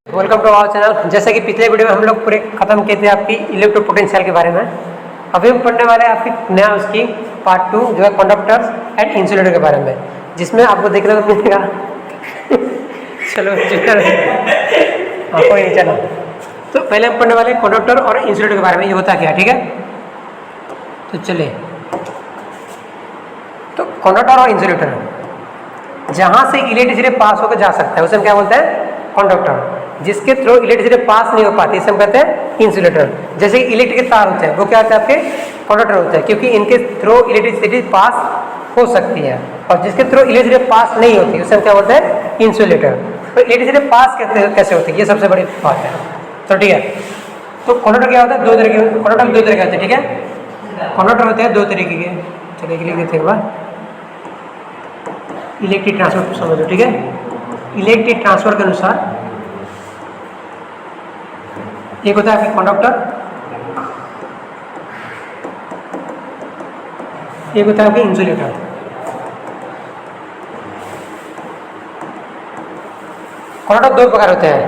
Welcome to our channel. जैसे कि पिछले वीडियो में हम लोग पूरे खत्म किए थे आपकी इलेक्ट्रोपोटेंशियल के बारे में। अभी हम पढ़ने वाले हैं आपकी नया उसकी पार्ट 2 जो है कंडक्टर्स एंड इंसुलेटर के बारे में, जिसमें आपको देखने को मिलेगा चलो कोई नहीं, चलो। तो पहले हम पढ़ने वाले हैं कंडक्टर और इंसुलेटर के बारे में, ये होता क्या, ठीक है। तो चलिए, तो कंडक्टर और इंसुलेटर जहाँ से इलेक्ट्रिसिटी पास होकर जा सकता है उसे हम क्या बोलते हैं, कंडक्टर। जिसके थ्रू इलेक्ट्रिसिटी पास नहीं हो पाती इसे हम कहते हैं इंसुलेटर। जैसे इलेक्ट्रिक के तार होते हैं वो क्या होते हैं, आपके कंडक्टर होते हैं, क्योंकि इनके थ्रू इलेक्ट्रिसिटी पास हो सकती है। और जिसके थ्रू इलेक्ट्रिसिटी पास नहीं होती उसे हम क्या बोलते हैं, इंसुलेटर। तो इलेक्ट्रिसिटी पास कैसे होती है, ये सबसे बड़ी बात है। तो ठीक है, तो कंडक्टर क्या होता है, दो तरीके होते हैं, ठीक है। कंडक्टर होते हैं दो तरीके के, चलिए लिख देते हैं। इलेक्ट्रिक ट्रांसफर समझो, ठीक है। इलेक्ट्रिक ट्रांसफर के अनुसार एक होता है आपके कंडक्टर, एक होता है आपके इंसुलेटर। कंडक्टर दो प्रकार होते हैं,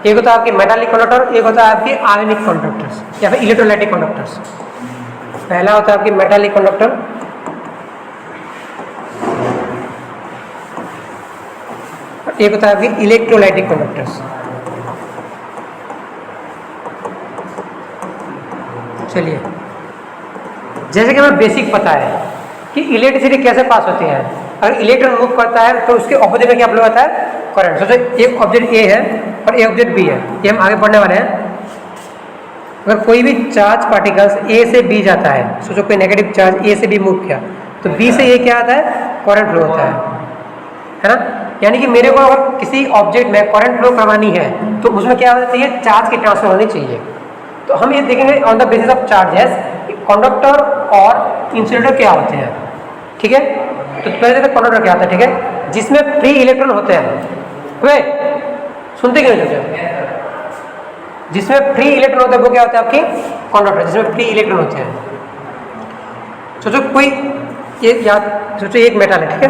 एक होता है आपके मेटालिक कंडक्टर, एक होता है आपके आयनिक कंडक्टर्स या फिर इलेक्ट्रोलाइटिक कंडक्टर्स। पहला होता है आपकी मेटालिक कंडक्टर, एक होता है आपकी इलेक्ट्रोलाइटिक कंडक्टर्स। चलिए, जैसे कि हमें बेसिक पता है कि इलेक्ट्रिसिटी कैसे पास होती है। अगर इलेक्ट्रॉन मूव करता है तो उसके ऑपोजिट में क्या फ्लो होता है, करंट। सोचो एक ऑब्जेक्ट ए है और एक ऑब्जेक्ट बी है, ये हम आगे पढ़ने वाले हैं। अगर कोई भी चार्ज पार्टिकल्स ए से बी जाता है, सोचो कोई नेगेटिव चार्ज ए से बी मूव किया तो बी से ये क्या आता है, करंट फ्लो होता है ना। यानी कि मेरे को अगर किसी ऑब्जेक्ट में करंट फ्लो करवानी है तो उसमें क्या होना चाहिए, चार्ज की ट्रांसफर होनी चाहिए। तो हम ये देखेंगे on the basis of charges conductor और इंसुलेटर क्या होते हैं, ठीक है। तो पहले देखते कंडक्टर क्या होता है, ठीक है, जिसमें फ्री इलेक्ट्रॉन होते हैं। वे सुनते क्यों नहीं, जिसमें फ्री इलेक्ट्रॉन होते हैं वो क्या होता है, आपकी कंडक्टर, जिसमें फ्री इलेक्ट्रॉन होते हैं। सोचो कोई ये याद, सोचो एक मेटल है, ठीक है,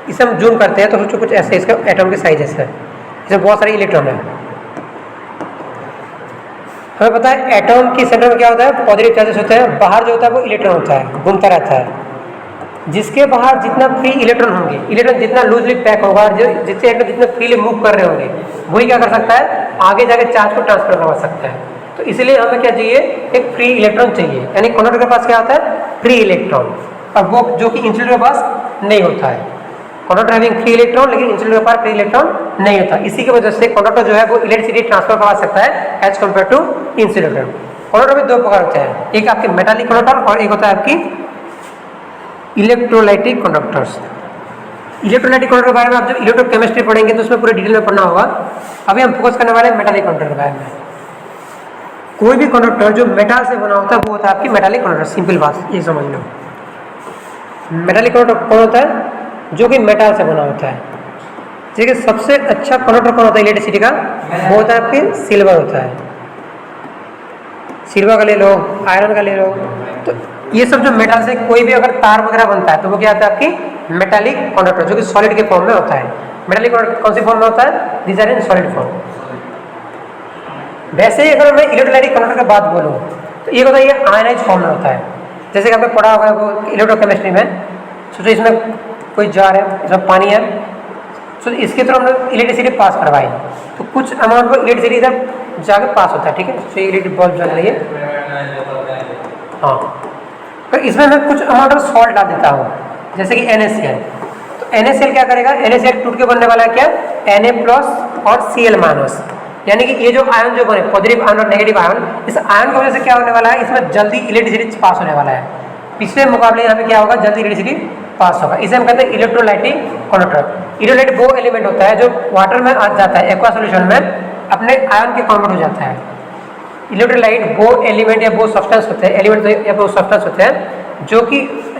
इसे हम जूम करते हैं तो सोचो कुछ ऐसे इसका एटम के साइज ऐसा है, इसमें बहुत सारे इलेक्ट्रॉन है। हमें पता है एटम के सेंटर में क्या होता है, पॉजिटिव चार्जेस होते हैं, बाहर जो होता है वो इलेक्ट्रॉन होता है, घूमता रहता है। जिसके बाहर जितना फ्री इलेक्ट्रॉन होंगे, इलेक्ट्रॉन जितना लूजली पैक होगा, जिससे इलेक्ट्रॉन जितने फ्रीली मूव कर रहे होंगे, वही क्या कर सकता है, आगे जाके चार्ज को ट्रांसफर करवा सकता है। तो इसलिए हमें क्या चाहिए, एक फ्री इलेक्ट्रॉन चाहिए। यानी कंडक्टर के पास क्या होता है, फ्री इलेक्ट्रॉन, और वो जो कि इंसुलेटर के पास नहीं होता है। कंडक्टर हैविंग फ्री इलेक्ट्रॉन, लेकिन इंसुलेटर के पास फ्री इलेक्ट्रॉन नहीं होता। इसी की वजह से कंडक्टर जो है वो इलेक्ट्रिसिटी ट्रांसफर करवा सकता है as compared to insulator. Conductor में दो प्रकार होते हैं, एक आपके मेटालिक कंडक्टर और एक होता है आपकी इलेक्ट्रोलाइटिक कंडक्टर्स। इलेक्ट्रोलाइटिक कंडक्टर के बारे में आप जब इलेक्ट्रोकेमिस्ट्री पढ़ेंगे तो उसमें पूरे डिटेल में पढ़ना होगा। अभी हम फोकस करने वाले हैं मेटालिक कंडक्टर के बारे में। कोई भी कंडक्टर जो मेटल से बना होता है वो होता है आपकी मेटालिक कंडक्टर। सिंपल बात ये समझ लो, मेटालिक कंडक्टर कौन होता है, जो कि मेटल से बना होता है। ठीक है, सबसे अच्छा कंडक्टर कौन होता है इलेक्ट्रिसिटी का, वो होता है आपके सिल्वर होता है। सिल्वर का ले लो, आयरन का ले लो। तो ये सब जो मेटल से कोई भी अगर तार वगैरह बनता है तो वो क्या होता है, आपकी मेटालिक कंडक्टर, जो कि सॉलिड के फॉर्म में होता है। मेटालिक कंडक्टर कौन सी फॉर्म में होता है, these are in solid form. वैसे ही अगर मैं इलेक्ट्रोलाइटिक कंडक्टर की बात बोलूँ तो ये होता है, ये आयनाइज फॉर्म में होता है। जैसे कि आपने पढ़ा होगा वो इलेक्ट्रोकेमिस्ट्री में। सोचो इसमें कोई जार है, इसमें पानी है, तो इसके थ्रू हमने इलेक्ट्रिसिटी पास करवाई तो कुछ अमाउंट को इलेक्ट्रिसिटी इधर जाकर पास होता है, ठीक है। तो ये इलेक्ट्रिक बल्ब जल रही है, हाँ। तो इसमें मैं कुछ अमाउंट ऑफ सॉल्ट डाल देता हूँ, जैसे कि NaCl। तो NaCl क्या करेगा, NaCl टूट के बनने वाला है क्या, Na+ और Cl-। यानी कि ये जो आयन जो बने, पॉजिटिव आयन और नेगेटिव आयन, इस आयन की वजह से क्या होने वाला है, इसमें जल्दी इलेक्ट्रिसिटी पास होने वाला है। पिछले मुकाबले यहाँ पे क्या होगा, जल्दी इलेक्ट्रिसिटी पास होगा। इसे हम कहते हैं इलेक्ट्रोलाइटिक कंडक्टर। इलेक्ट्रोलाइट वो एलिमेंट होता है जो वाटर में आ जाता है, एक्वा सॉल्यूशन में अपने आयन के कन्वर्ट हो जाता है। इलेक्ट्रोलाइट वो एलिमेंट या वो सब्सटेंस होते हैं, एलिमेंट या वो सब्सटेंस होते हैं जो कि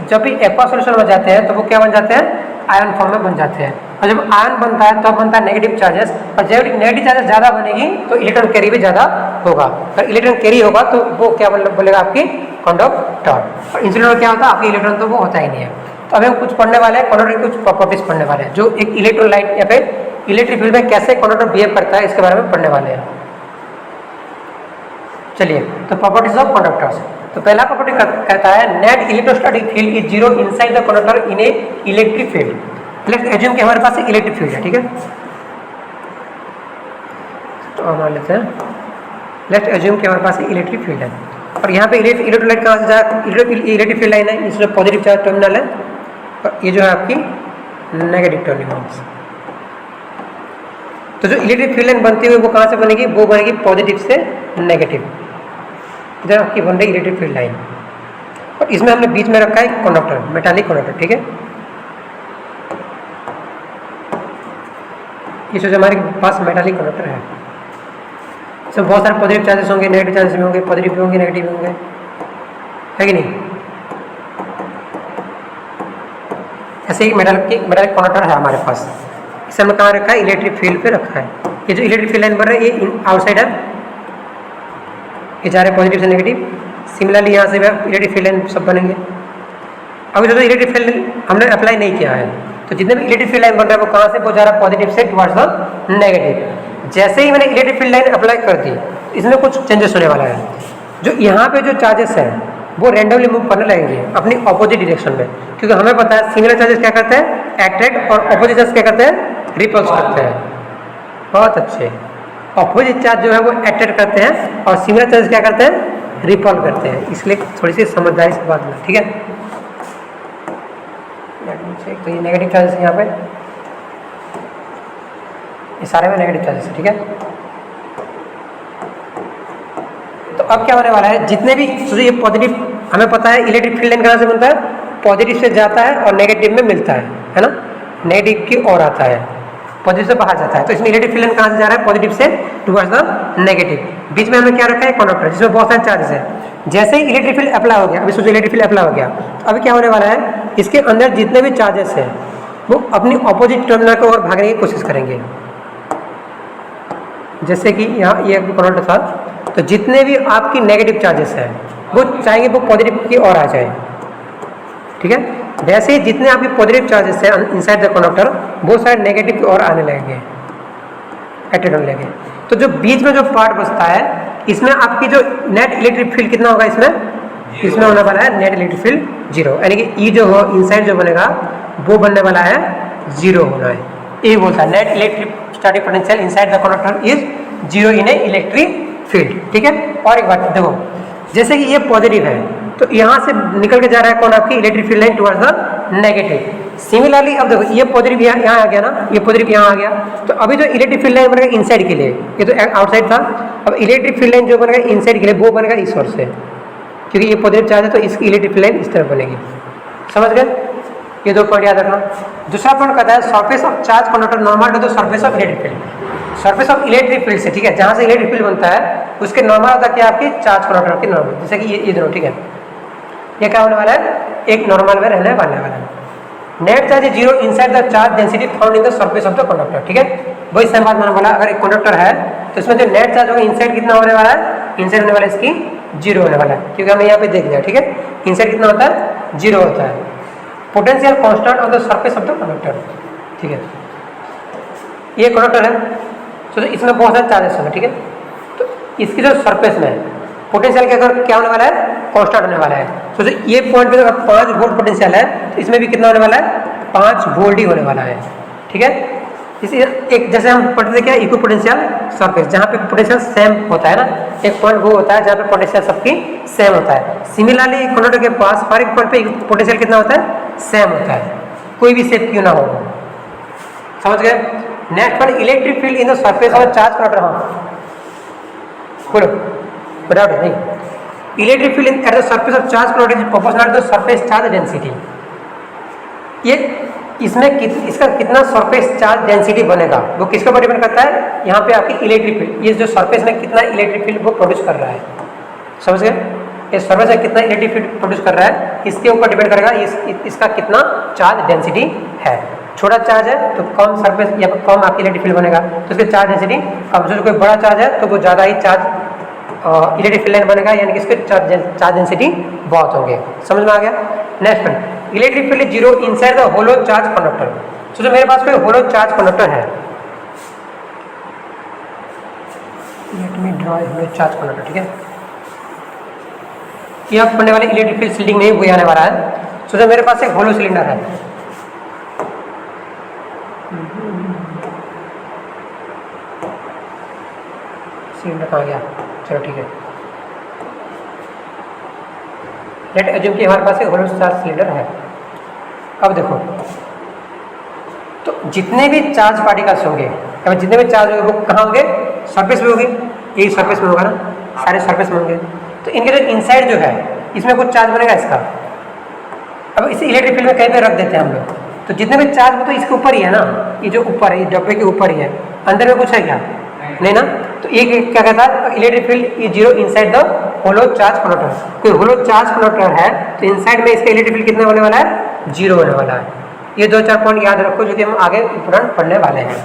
जब भी एक्वा सॉल्यूशन में जाते हैं तो वो क्या बन जाते हैं, आयन फॉर्म में बन जाते हैं। और जब आयन बनता है तब बनता है नेगेटिव चार्जेस, और जब नेगेटिव चार्जेस ज़्यादा बनेगी तो इलेक्ट्रॉन कैरी भी ज़्यादा होगा। अगर इलेक्ट्रॉन कैरी होगा तो वो क्या बोलेगा, आपकी कंडक्टर। और इंसुलेटर क्या होता है, आपकी इलेक्ट्रॉन तो वो होता ही नहीं है। तो अभी हम कुछ पढ़ने वाले हैं, कंडक्टर की कुछ प्रॉपर्टीज पढ़ने वाले हैं, जो एक इलेक्ट्रोलाइट या फिर इलेक्ट्रिक फील्ड में कैसे कंडक्टर बिहेव करता है इसके बारे में पढ़ने वाले हैं। चलिए, तो प्रॉपर्टीज ऑफ कंडक्टर्स। तो पहला प्रॉपर्टी कहता है net electrostatic field is zero inside the conductor in A electric field. Let's assume कि हमारे पास इलेक्ट्रिक फील्ड है, ठीक है। तो मान लेते हैं, लेट्स एज्यूम कि हमारे पास इलेक्ट्रिक फील्ड है और यहाँ पे इलेक्ट्रोलाइट कहाँ से जा, इलेक्ट्रिक फील्ड लाइन है, इसमें पॉजिटिव चार्ज टर्मिनल है और ये जो है आपकी नेगेटिव टर्मिनल। तो जो इलेक्ट्रिक फील्ड लाइन बनती हुई वो कहाँ से बनेगी, वो बनेगी पॉजिटिव से नेगेटिव। इधर आपकी बन रही इलेक्ट्रिक फील्ड लाइन और इसमें हमने बीच में रखा है कंडक्टर, मेटालिक कंडक्टर, ठीक है। इस वजह हमारे पास मेटालिक कंडक्टर है, इसमें बहुत सारे पॉजिटिव चार्जेस होंगे, नेगेटिव चार्जेस भी होंगे, पॉजिटिव भी होंगे, नेगेटिव भी होंगे, है कि नहीं। ऐसे ही मेटालिक कंडक्टर है हमारे पास, इसे हमने कहाँ रखा है, इलेक्ट्रिक फील्ड पे रखा है। ये जो इलेक्ट्रिक फील्ड लाइन बन रहा है ये आउटसाइड है, ये जा रहे पॉजिटिव से नेगेटिव। सिमिलरली यहाँ से इलेक्ट्रिक फील्ड लाइन सब बनेंगे। अभी जो इलेक्ट्रिक फील्ड हमने अप्लाई नहीं किया है, तो जितने भी इलेक्ट्रिक फील्ड लाइन बन रहा है वो कहाँ से, वो जा रहा है पॉजिटिव से टुवर्ड्स द नेगेटिव। जैसे ही मैंने इलेक्ट्रिक फील्ड लाइन अप्लाई कर दी, इसमें कुछ चेंजेस होने वाला है। जो यहाँ पे जो चार्जेस हैं वो रैंडमली मूव करने लगेंगे अपनी ऑपोजिट डायरेक्शन में, क्योंकि हमें पता है सिमिलर चार्जेस क्या करते हैं, अट्रैक्ट, और ऑपोजिट चार्ज क्या करते हैं, रिपल्स करते हैं। बहुत अच्छे। ऑपोजिट चार्ज जो है वो अट्रैक्ट करते हैं और सिमिलर चार्ज क्या करते हैं, रिपल करते हैं। इसलिए थोड़ी सी समझदारी से बात करना, ठीक है। तो ये नेगेटिव चार्जेस है यहाँ पे, ये सारे में नेगेटिव चार्जेस है, ठीक है। तो अब क्या होने वाला है, जितने भी तो ये पॉजिटिव, हमें पता है इलेक्ट्रिक फील्ड लाइन कहाँ से बनता है, पॉजिटिव से जाता है और नेगेटिव में मिलता है ना, नेगेटिव की ओर आता है, पॉजिटिव से बाहर जाता है। तो इसमें इलेक्ट्रिक फील्ड लाइन कहाँ से जा रहा है, पॉजिटिव से टुवर्ड्स द नेगेटिव। बीच में हमने क्या रखा है, कंडक्टर, जिसमें बहुत सारे चार्जेस है। जैसे ही इलेक्ट्रिक फील्ड अप्लाई हो गया, अभी सोचो इलेक्ट्रिक फील्ड अप्लाई हो गया, तो अभी क्या होने वाला है, इसके अंदर जितने भी चार्जेस हैं वो अपनी ऑपोजिट टर्मिनल की ओर भागने की कोशिश करेंगे। जैसे कि यहाँ ये कंडक्टर था, तो जितने भी आपकी नेगेटिव चार्जेस हैं वो चाहेंगे वो पॉजिटिव की ओर आ जाए, ठीक है। वैसे ही जितने आपके पॉजिटिव चार्जेस हैं इनसाइड द कंडक्टर वो सारे नेगेटिव की ओर आने लगेंगे, अट्रैक्ट होने लगेंगे। तो जो बीच में जो पार्ट बचता है, इसमें आपकी जो नेट इलेक्ट्रिक फील्ड कितना होगा, इसमें होने वाला है नेट इलेक्ट्रिक फील्ड जीरो, यानी कि ई जो हो इनसाइड जो बनेगा वो बनने वाला है जीरो होना है। ये बोलता है net electric static potential inside the conductor is zero in A electric field, ठीक है। और एक बात देखो, जैसे कि ये पॉजिटिव है तो यहाँ से निकल के जा रहा है कौन, आपकी electric field line towards the negative. Similarly अब देखो ये पॉजिटिव यहाँ आ गया ना, ये पॉजिटिव यहाँ आ गया, तो अभी जो इलेक्ट्रिक फील्ड लाइन बनेगा इनसाइड के लिए, ये तो आउटसाइड था, अब इलेक्ट्रिक फील्ड लाइन जो बनेगा इनसाइड के लिए वो बनेगा इस ओर से, क्योंकि ये पॉजिटिव चार्ज है तो इसकी इलेक्ट्रिक फील्ड लाइन इस तरह बनेगी। समझ गए, ये दो पॉइंट याद रखना। दूसरा पॉइंट कहता है surface of charge conductor normal to the surface of electric field. Surface of electric field से, ठीक है, जहाँ से इलेक्ट्रिक फील्ड बनता है उसके नॉर्मल होता है क्या, आपकी चार्ज कंडक्टर की नॉर्मल, जैसे कि ये दोनों, ठीक है। ये क्या होने वाला है, एक नॉर्मल में रहने वाला है। Net charge zero inside the charge density found in the surface of the conductor, ठीक है। वही सेम बात मैंने बोला, अगर एक कंडक्टर है तो इसमें जो नेट चार्ज होगा इनसाइड कितना होने वाला है, इनसाइड होने वाला है इसकी जीरो होने वाला है, क्योंकि हमें यहाँ पे देख लिया, ठीक है। इनसाइड कितना होता है, जीरो होता है। Potential constant on the surface of the conductor, ठीक है। ये कंडक्टर है तो इसमें बहुत सारे चार्जेस होंगे, ठीक है। तो इसकी जो सरफेस में पोटेंशियल क्या होने वाला है, कांस्टेंट होने वाला है। सोचो ये पॉइंट पे अगर 5 वोल्ट पोटेंशियल है तो इसमें भी कितना होने वाला है, 5 वोल्ट ही होने वाला है, ठीक है। इसी एक जैसे हम पढ़ते थे क्या, इक्वल पोटेंशियल सरफेस, जहाँ पे पोटेंशियल सेम होता है ना, एक पॉइंट वो होता है जहाँ पे पोटेंशियल सबकी सेम होता है। सिमिलरली कंडक्टर के पास हर एक पॉइंट पे पोटेंशियल कितना होता है, सेम होता है, कोई भी शेप क्यों ना हो। समझ गए। नेट पर electric field in the surface of charge conductor, हाँ बोलो, डाउट है नहीं। Electric field at the surface of charge conductor is proportional to the surface charge density. ये इसमें इसका कितना सरफेस चार्ज डेंसिटी बनेगा वो किसके ऊपर डिपेंड करता है, यहाँ पे आपकी इलेक्ट्रिक फील्ड, ये जो सरफेस में कितना इलेक्ट्रिक फील्ड वो प्रोड्यूस कर रहा है। समझ गए, इस सरफेस में कितना इलेक्ट्रिक फील्ड प्रोड्यूस कर रहा है इसके ऊपर डिपेंड करेगा इसका कितना चार्ज डेंसिटी है। छोटा चार्ज है तो कम सरफेस या कम आपकी इलेक्ट्रिक फील्ड बनेगा, तो इसकी चार्ज डेंसिटी कम। जो कोई बड़ा चार्ज है तो वो ज़्यादा ही चार्ज इलेक्ट्रिक फील्ड लाइन बनेगा, यानी कि इसके चार्ज डेंसिटी बहुत होंगे। समझ में आ गया। Next point, electric field zero inside the hollow charge conductor. सोचो मेरे पास कोई होलो चार्ज कंडक्टर है, let me draw hollow charge conductor, ठीक है। ये आप पढ़ने वाले इलेक्ट्रिक फील्ड शील्डिंग में ही वही आने वाला है। सोचो मेरे पास एक होलो सिलेंडर है, सिलेंडर कहाँ गया, चलो ठीक है, लेट एज्यूम कि हमारे पास एक होलो चार्ज सिलेंडर है। अब देखो, तो जितने भी चार्ज पार्टिकल्स होंगे, जितने भी चार्ज होंगे वो कहाँ होंगे, सरफेस में होंगे, यही सरफेस में होगा ना, सारे सरफेस में होंगे। तो इनके जो इनसाइड जो है इसमें कुछ चार्ज बनेगा इसका। अब इसे इलेक्ट्रिक फील्ड में कहीं पे रख देते हैं हम लोग, तो जितने भी चार्ज वो तो इसके ऊपर ही है ना, ये जो ऊपर है, ये डब्बे के ऊपर ही है, अंदर में कुछ है क्या, नहीं ना। तो ये क्या कहता है, electric field is zero inside the hollow charge conductor. कोई होलो चार्ज कंडक्टर है तो इनसाइड में इसका इलेक्ट्रिक फील्ड कितना होने वाला है, जीरो होने वाला है। ये 2-4 पॉइंट याद रखो जो कि हम आगे तुरंत पढ़ने वाले हैं।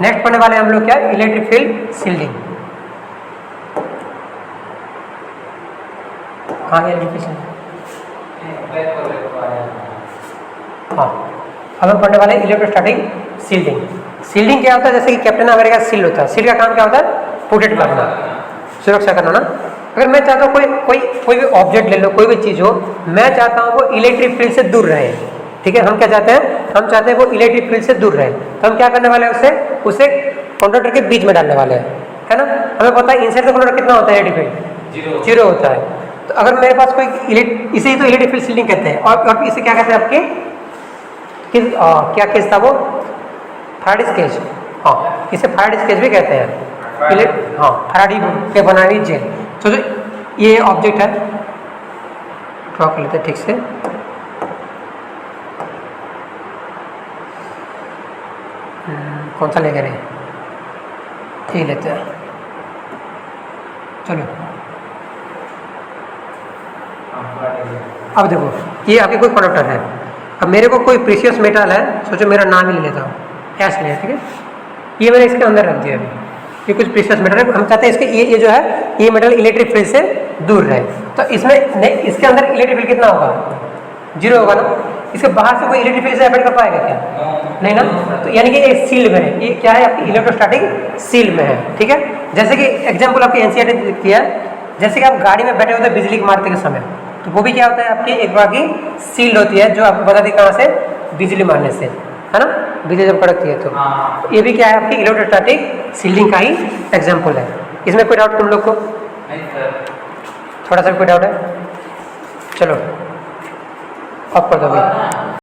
नेक्स्ट पढ़ने वाले हैं हम लोग क्या, इलेक्ट्रिक फील्ड शील्डिंग। कहाँ है इलेक्ट्रिक फील्ड, हाँ, अब हम पढ़ने वाले हैं इलेक्ट्रोस्टैटिक शील्डिंग। शील्डिंग क्या होता है, जैसे कि कैप्टन अमेरिका का शील्ड होता है, शील्ड का काम क्या होता है, प्रोटेक्ट करना, सुरक्षा करना ना। अगर मैं चाहता हूँ कोई भी ऑब्जेक्ट ले लो, कोई भी चीज़ हो, मैं चाहता हूँ वो इलेक्ट्रिक फील्ड से दूर रहे, ठीक है। हम क्या चाहते हैं, हम चाहते हैं वो इलेक्ट्रिक फील्ड से दूर रहे, तो हम क्या करने वाले हैं, उसे कंडक्टर के बीच में डालने वाले हैं, है ना। हमें पता है इनसाइड द कंडक्टर कितना होता है, इलेक्ट्रिक फील्ड जीरो होता है। तो अगर मेरे पास कोई इसे ही तो इलेक्ट्रिक फील्ड शील्डिंग कहते हैं। और इसे क्या कहते हैं आपके, क्या केस था वो, फैराडे केज, हाँ, इसे फैराडे केज भी कहते हैं। हाँ, फैराडे के बनाई हुई जेल। तो जो ये ऑब्जेक्ट है, ड्रॉ कर लेते हैं ठीक से। कौन सा लेकर ये लेते हैं, चलो। अब देखो, ये आपके कोई कंडक्टर है, अब मेरे को कोई प्रीशियस मेटल है, सोचो मेरा नाम ही ले लेता हूँ, कैश ले, ठीक है। ये मैंने इसके अंदर रख दिया अभी, ये कुछ प्रीशियस मेटल है, हम चाहते हैं इसके ये जो है ये मेटल इलेक्ट्रिक फील्ड से दूर रहे। तो इसमें नहीं, इसके अंदर इलेक्ट्रिक फील्ड कितना होगा, जीरो होगा ना। इसके बाहर से कोई इलेक्ट्रिक फील्ड से अफेक्ट कर पाएगा क्या, नहीं ना। तो यानी कि एक सील्ड में है, ये क्या है आपकी इलेक्ट्रोस्टैटिक सील्ड में है, ठीक है। जैसे कि एग्जाम्पल आपकी एनसीईआरटी किया, जैसे कि आप गाड़ी में बैठे होते हैं बिजली के मारते के समय, तो वो भी क्या होता है आपकी एक बार की सील्ड होती है, जो आपको बताती है कहाँ से, बिजली मारने से, है ना, बिजली जब कड़कती है तो ये भी क्या है आपकी इलेक्ट्रोस्टैटिक शील्डिंग का ही एग्जाम्पल है। इसमें कोई डाउट तुम लोग को, थोड़ा सा कोई डाउट है, चलो अब कर दो भाई।